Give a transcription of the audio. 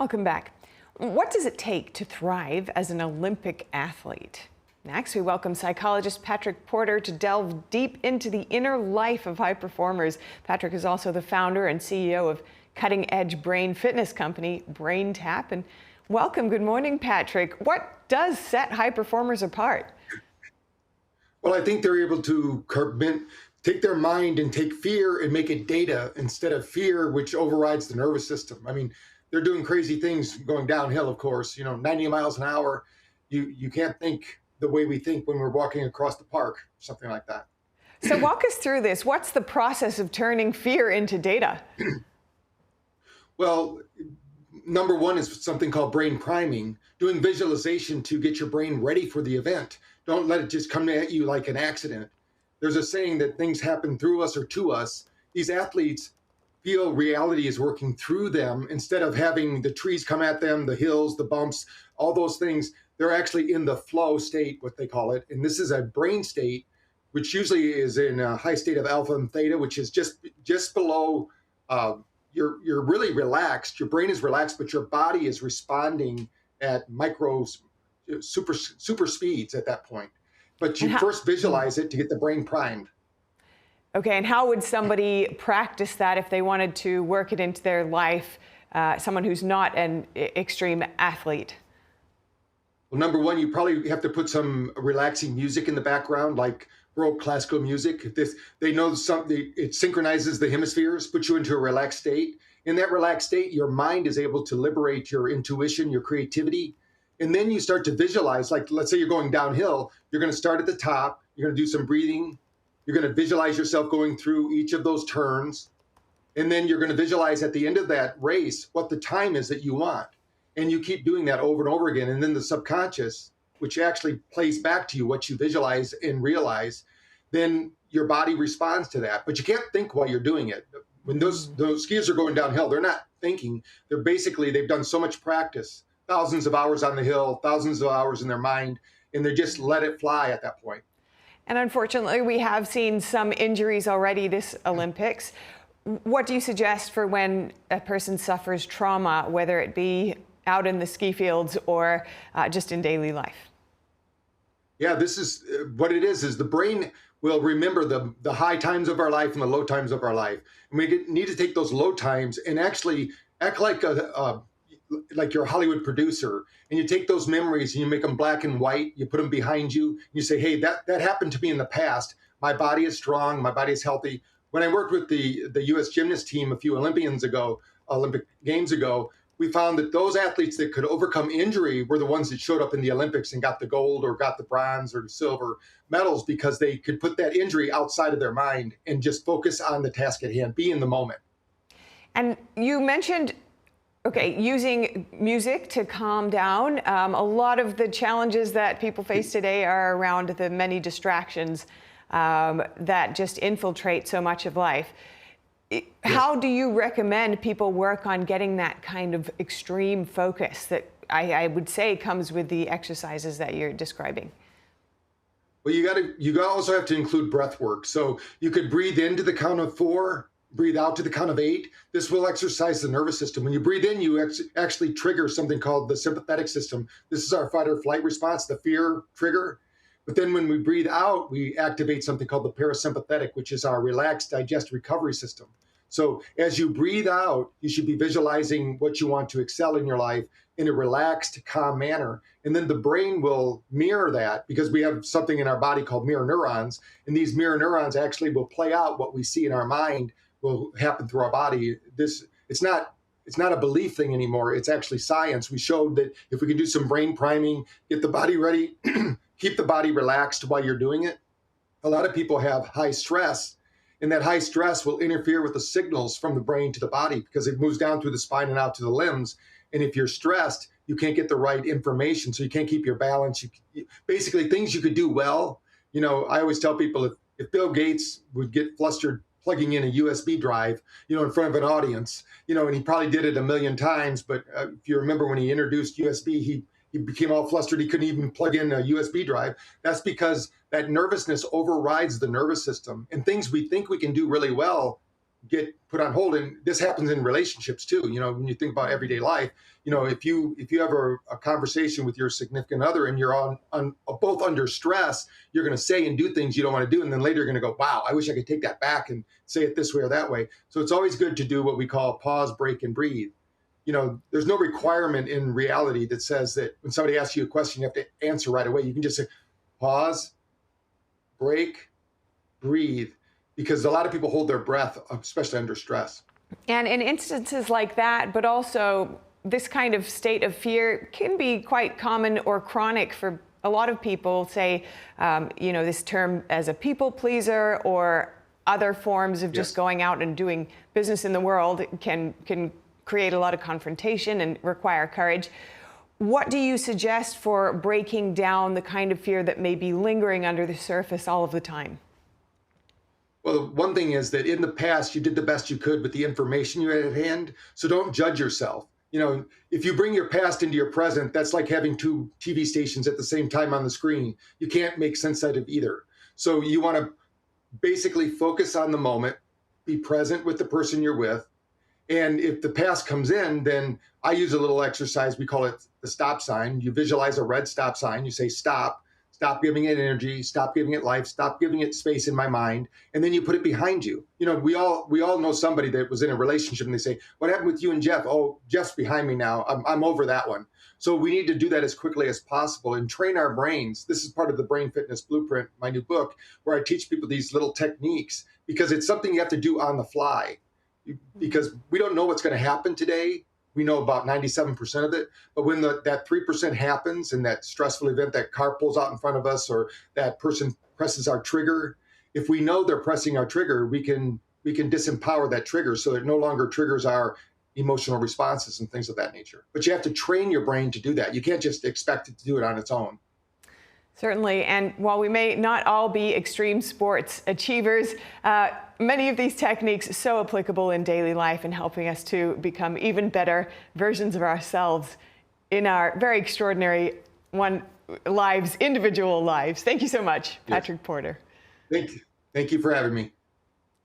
Welcome back. What does it take to thrive as an Olympic athlete? Next, we welcome psychologist Patrick Porter to delve deep into the inner life of high performers. Patrick is also the founder and CEO of cutting-edge brain fitness company BrainTap. And welcome. Good morning, Patrick. What does set high performers apart? Well, I think they're able to take their mind and take fear and make it data instead of fear, which overrides the nervous system. I mean, they're doing crazy things going downhill, of course, 90 miles an hour. You can't think the way we think when we're walking across the park, something like that. So walk us through this. What's the process of turning fear into data? Well, number one is something called brain priming, doing visualization to get your brain ready for the event. Don't let it just come at you like an accident. There's a saying that things happen through us or to us. These athletes feel reality is working through them instead of having the trees come at them, the hills, the bumps, all those things. They're actually in the flow state, what they call it. And this is a brain state, which usually is in a high state of alpha and theta, which is just below, you're really relaxed. Your brain is relaxed, but your body is responding at super speeds at that point. But you first visualize it to get the brain primed. Okay, and how would somebody practice that if they wanted to work it into their life, someone who's not an extreme athlete? Well, number one, you probably have to put some relaxing music in the background, like Baroque classical music. They know something, it synchronizes the hemispheres, puts you into a relaxed state. In that relaxed state, your mind is able to liberate your intuition, your creativity. And then you start to visualize, like, let's say you're going downhill, you're going to start at the top, you're going to do some breathing. You're going to visualize yourself going through each of those turns. And then you're going to visualize at the end of that race what the time is that you want. And you keep doing that over and over again. And then the subconscious, which actually plays back to you what you visualize and realize, then your body responds to that. But you can't think while you're doing it. When those skiers are going downhill, they're not thinking. They've done so much practice, thousands of hours on the hill, thousands of hours in their mind, and they just let it fly at that point. And unfortunately, we have seen some injuries already this Olympics. What do you suggest for when a person suffers trauma, whether it be out in the ski fields or just in daily life? Yeah, this is what it is the brain will remember the high times of our life and the low times of our life. And we need to take those low times and actually act like you're a Hollywood producer, and you take those memories and you make them black and white, you put them behind you, and you say, hey, that happened to me in the past. My body is strong, my body is healthy. When I worked with the US gymnast team a few Olympic Games ago, we found that those athletes that could overcome injury were the ones that showed up in the Olympics and got the gold or got the bronze or the silver medals, because they could put that injury outside of their mind and just focus on the task at hand, be in the moment. And you mentioned using music to calm down. A lot of the challenges that people face today are around the many distractions that just infiltrate so much of life. How do you recommend people work on getting that kind of extreme focus that I would say comes with the exercises that you're describing? Well, you also have to include breath work. So you could breathe into the count of 4, breathe out to the count of 8. This will exercise the nervous system. When you breathe in, you actually trigger something called the sympathetic system. This is our fight or flight response, the fear trigger. But then when we breathe out, we activate something called the parasympathetic, which is our relaxed digest recovery system. So as you breathe out, you should be visualizing what you want to excel in your life in a relaxed, calm manner. And then the brain will mirror that, because we have something in our body called mirror neurons. And these mirror neurons actually will play out what we see in our mind will happen through our body. It's not a belief thing anymore. It's actually science. We showed that if we can do some brain priming, get the body ready, keep the body relaxed while you're doing it. A lot of people have high stress, and that high stress will interfere with the signals from the brain to the body, because it moves down through the spine and out to the limbs. And if you're stressed, you can't get the right information, so you can't keep your balance. Basically, things you could do well. I always tell people, if Bill Gates would get flustered plugging in a USB drive, in front of an audience, and he probably did it a million times. But if you remember when he introduced USB, he became all flustered. He couldn't even plug in a USB drive. That's because that nervousness overrides the nervous system. And things we think we can do really well get put on hold. And this happens in relationships too. You know, when you think about everyday life, you know, if you have a conversation with your significant other and you're both under stress, you're going to say and do things you don't want to do. And then later you're going to go, wow, I wish I could take that back and say it this way or that way. So it's always good to do what we call pause, break, and breathe. You know, there's no requirement in reality that says that when somebody asks you a question, you have to answer right away. You can just say, pause, break, breathe, because a lot of people hold their breath, especially under stress. And in instances like that, but also this kind of state of fear can be quite common or chronic for a lot of people, say, you know, this term as a people pleaser or other forms of just going out and doing business in the world can create a lot of confrontation and require courage. What do you suggest for breaking down the kind of fear that may be lingering under the surface all of the time? Well, one thing is that in the past, you did the best you could with the information you had at hand. So don't judge yourself. You know, if you bring your past into your present, that's like having two TV stations at the same time on the screen. You can't make sense out of either. So you want to basically focus on the moment, be present with the person you're with. And if the past comes in, then I use a little exercise. We call it the stop sign. You visualize a red stop sign. You say, stop giving it energy, stop giving it life, stop giving it space in my mind. And then you put it behind you. You know, we all know somebody that was in a relationship and they say, what happened with you and Jeff? Oh, Jeff's behind me now. I'm over that one. So we need to do that as quickly as possible and train our brains. This is part of the Brain Fitness Blueprint, my new book, where I teach people these little techniques because it's something you have to do on the fly. Because we don't know what's going to happen today. We know about 97% of it. But when that 3% happens and that stressful event, that car pulls out in front of us or that person presses our trigger, if we know they're pressing our trigger, we can disempower that trigger so it no longer triggers our emotional responses and things of that nature. But you have to train your brain to do that. You can't just expect it to do it on its own. Certainly, and while we may not all be extreme sports achievers, many of these techniques are so applicable in daily life and helping us to become even better versions of ourselves in our very extraordinary individual lives. Thank you so much, Patrick Porter. Thank you for having me.